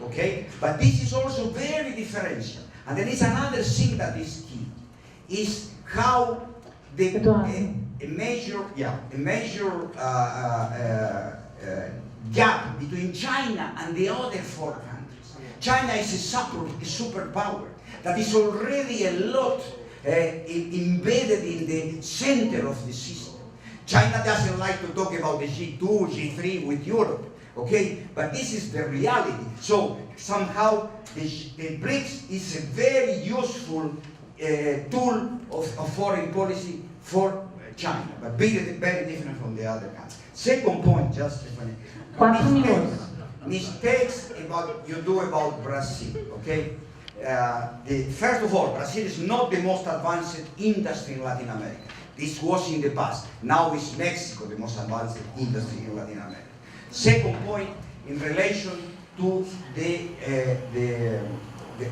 Okay, but this is also very differential. And there is another thing that is key, is how the a major gap between China and the other four countries. China is a superpower that is already a lot embedded in the center of the system. China doesn't like to talk about the G2, G3 with Europe, okay? But this is the reality. So somehow the BRICS is a very useful tool of foreign policy for China, but very, very different from the other countries. Second point, just mistakes about you do about Brazil, okay? First of all, Brazil is not the most advanced industry in Latin America. This was in the past. Now it's Mexico, the most advanced industry in Latin America. Second point, in relation to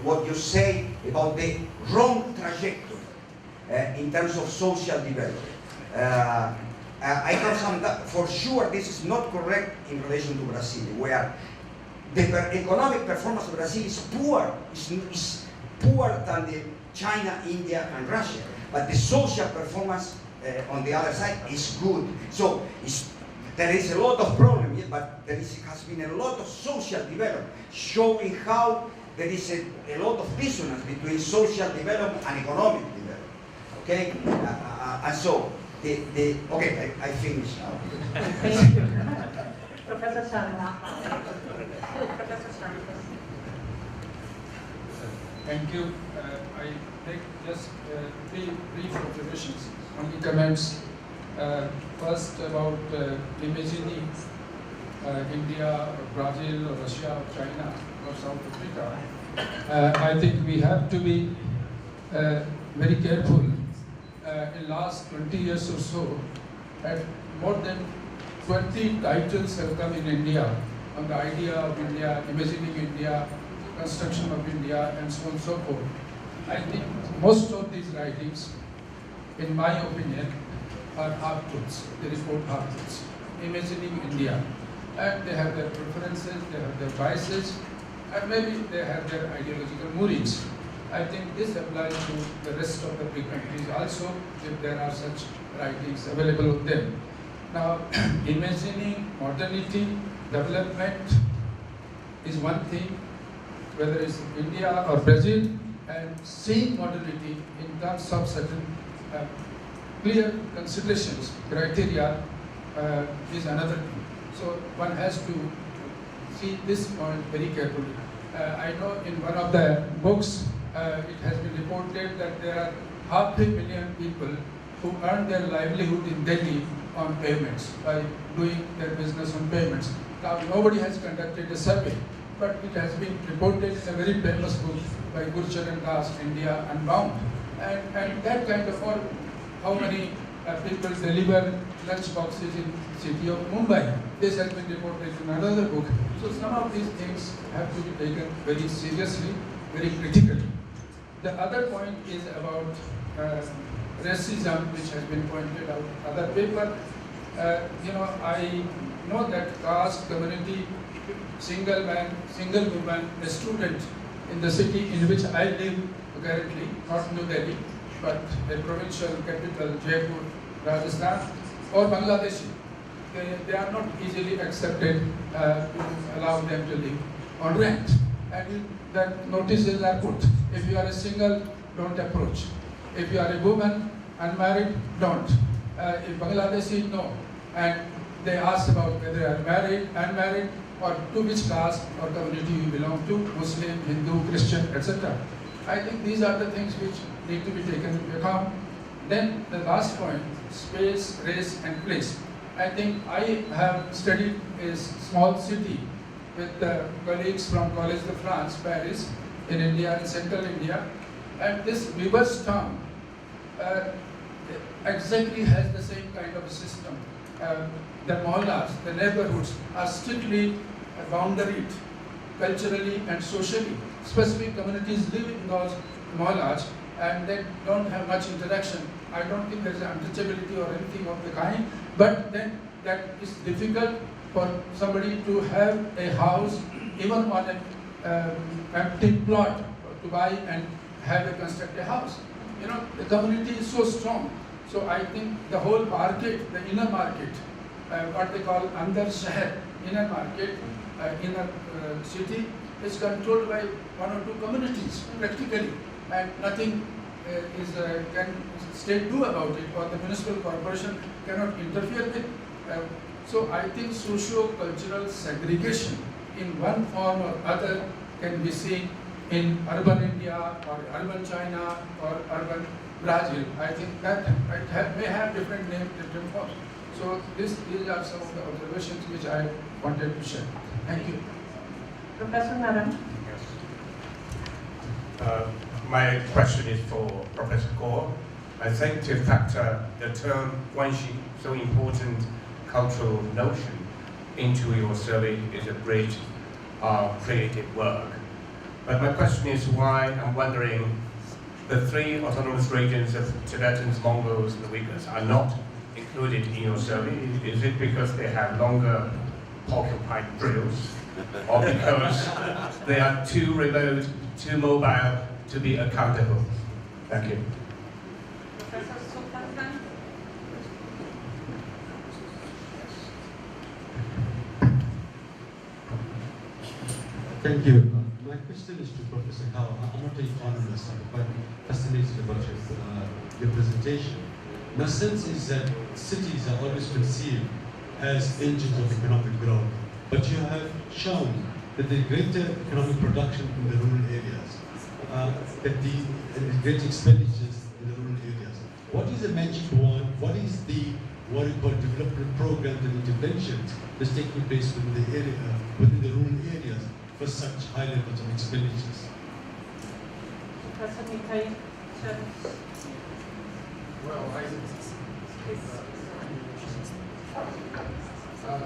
what you say about the wrong trajectory in terms of social development. I have some, for sure this is not correct in relation to Brazil, where the economic performance of Brazil is poor, is poorer than the China, India, and Russia. But the social performance on the other side is good. So there is a lot of problem here, but there has been a lot of social development, showing how there is a lot of dissonance between social development and economic development. Okay, and so okay, I finish now. Thank you, Professor Sharma. Professor Sharma. Thank you. I take just three brief observations, only comments. First about imagining India, or Brazil, or Russia, or China, or South Africa. I think we have to be very careful. In last 20 years or so, more than 20 titles have come in India on the idea of India, imagining India, construction of India, and so on and so forth. I think most of these writings, in my opinion, are half-truths. They report half-truths. Imagining India. And they have their preferences, they have their biases, and maybe they have their ideological moorings. I think this applies to the rest of the BRIC countries also, if there are such writings available with them. Now, imagining modernity, development is one thing, whether it's India or Brazil, and seeing modernity in terms of certain clear considerations, criteria, is another thing. So one has to see this point very carefully. I know in one of the books, it has been reported that there are 500,000 people who earn their livelihood in Delhi on payments, by doing their business on payments. Now, nobody has conducted a survey, but it has been reported in a very famous book by Gurcharan Das, India Unbound. And that kind of, or how many people deliver lunch boxes in city of Mumbai. This has been reported in another book. So some of these things have to be taken very seriously, very critically. The other point is about racism, which has been pointed out. Other paper, I know that caste, community, single man, single woman, a student in the city in which I live currently, not New Delhi, but a provincial capital, Jaipur, Rajasthan, or Bangladeshi. They are not easily accepted to allow them to live on rent. And that notices are put. If you are a single, don't approach. If you are a woman, unmarried, don't. If Bangladeshi, no. And they ask about whether you are married, unmarried, or to which caste or community you belong to, Muslim, Hindu, Christian, etc. I think these are the things which need to be taken into account. Then the last point, space, race, and place. I think I have studied a small city with colleagues from Collège de France, Paris, in India, in central India, and this reverse town exactly has the same kind of a system. The mohallas, the neighborhoods, are strictly boundaried culturally and socially. Specific communities live in those mohallas and they don't have much interaction. I don't think there's untouchability or anything of the kind, but then that it's difficult for somebody to have a house, even on an empty plot, to buy and have a construct a house. You know, the community is so strong. So I think the whole market, the inner market, what they call Andar Shahar, inner market, inner city, is controlled by one or two communities practically, and nothing can state do about it, or the municipal corporation cannot interfere with. So I think socio-cultural segregation in one form or other can be seen in urban India or urban China or urban Brazil. I think that it may have different names, different forms. So these are some of the observations which I wanted to share. Thank you. Professor Naran. My question is for Professor Guo. I think to factor the term Guanxi, so important cultural notion, into your survey is a great creative work. But my question is why I'm wondering the 3 autonomous regions of Tibetans, Mongols, and Uyghurs are not included in your survey. Is it because they have longer porcupine drills, or because they are too remote, too mobile to be accountable? Thank you. Professor Sultan. Thank you. My question is to Professor Gao. I'm not an economist, I'm quite fascinated about your presentation. My sense is that cities are always conceived as engines of economic growth, but you have shown that the greater economic production in the rural areas, that the great expenditures in the rural areas. What is the magic wand? What is the what we call development programs and interventions that's taking place within the area, within the rural areas for such high levels of expenditures? Professor Mikhail. Well,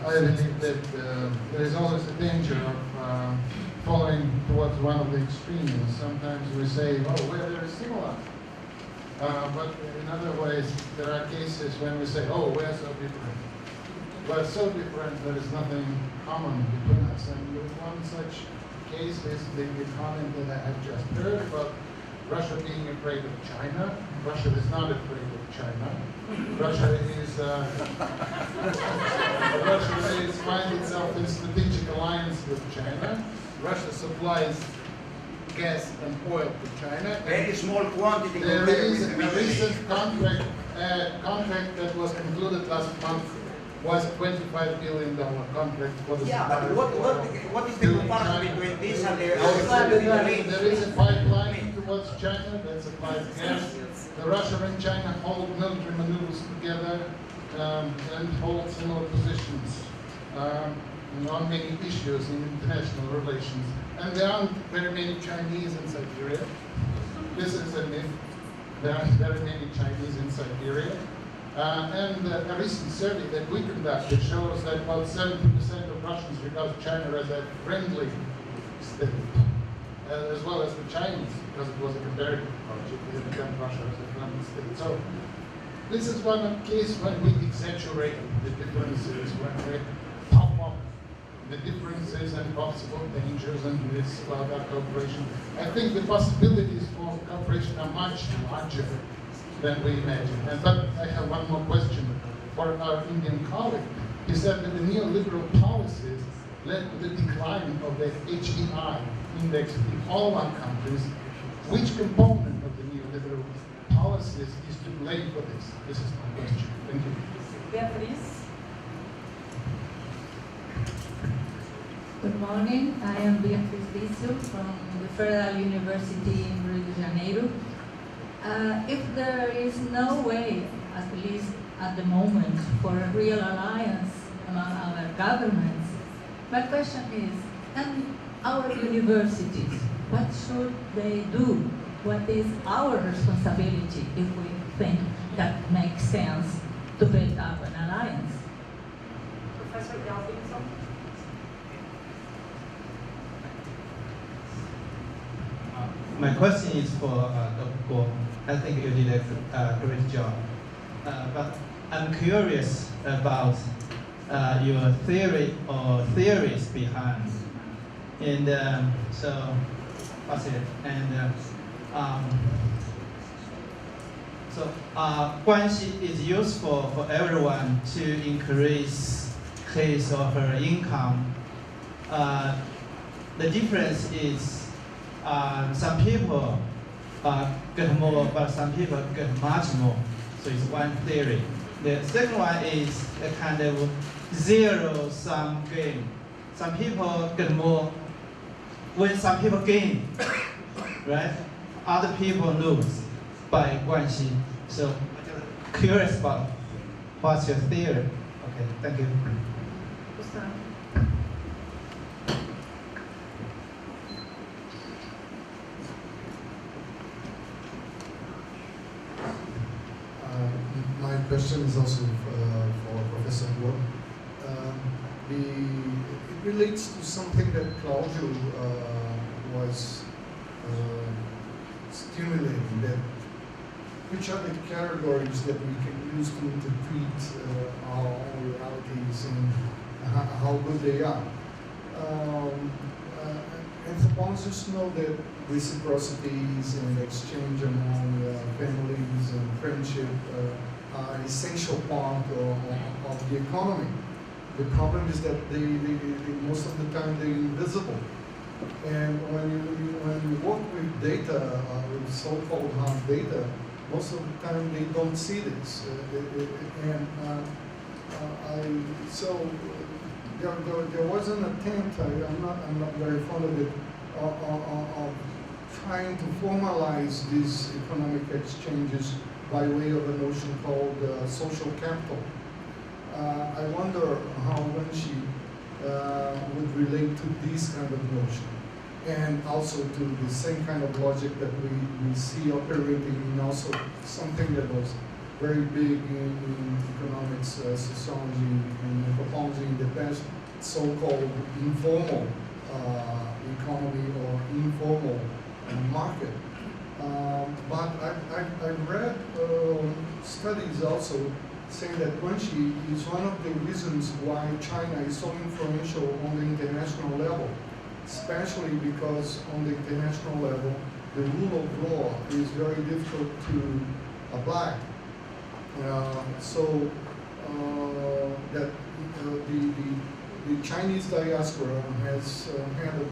I believe that there is always a danger of falling towards one of the extremes. Sometimes we say, oh, we're very similar. But in other ways, there are cases when we say, oh, we're so different. We're so different, there is nothing common between us. And one such case is the comment that I have just heard about Russia being afraid of China. Russia is not afraid of China. Russia is finds itself in strategic alliance with China. Russia supplies gas and oil to China. Very small quantity. There is a recent contract that was concluded last month was a $25 billion contract for the but what is the comparison between this and the There is a pipeline towards China that supplies gas. The Russia and China hold military maneuvers together and hold similar positions on many issues in international relations. And there aren't very many Chinese in Siberia. This is a myth. There aren't very many Chinese in Siberia. And a recent survey that we conducted shows that about 70% of Russians regard China as a friendly state, as well as the Chinese, because it was a comparative project. They become Russia as a friendly state. So this is one case when we exaggerate the differences, when we pop up the differences and possible dangers and risks about our cooperation. I think the possibilities for cooperation are much larger than we imagine. But I have one more question for our Indian colleague. He said that the neoliberal policies led to the decline of the HEI index in all our countries. Which component of the neoliberal policies is to blame for this? This is my question. Thank you. Beatriz. Good morning. I am Beatriz Vicio from the Federal University in Rio de Janeiro. If there is no way, at least at the moment, for a real alliance among our governments, my question is, and our universities, what should they do? What is our responsibility if we think that makes sense to build up an alliance? Professor Galvinson. My question is for Dr. Guo. I think you did a great job. But I'm curious about your theory or theories behind. And so, what's it? And guanxi is useful for everyone to increase his or her income. The difference is some people get more, but some people get much more. So it's one theory. The second one is a kind of zero-sum game. Some people get more when some people gain, right? Other people lose by guanxi. So I'm curious about what's your theory. Okay, thank you. My question is also for Professor Guo. It relates to something that Claudio was stimulating, that which are the categories that we can use to interpret our own realities and how good they are. Anthropologists know that reciprocities and exchange among families and friendship are an essential part of the economy. The problem is that they most of the time they're invisible. And when you work with data, with so-called hard data, most of the time they don't see this. So there was an attempt, I'm not very fond of it, of trying to formalize these economic exchanges by way of a notion called social capital. I wonder how Guanxi would relate to this kind of notion, and also to the same kind of logic that we see operating in also something that was very big in economics, sociology, and anthropology in the past, so-called informal economy or informal market. But I've read studies also saying that Guanxi is one of the reasons why China is so influential on the international level, especially because on the international level, the rule of law is very difficult to apply. That the Chinese diaspora has had a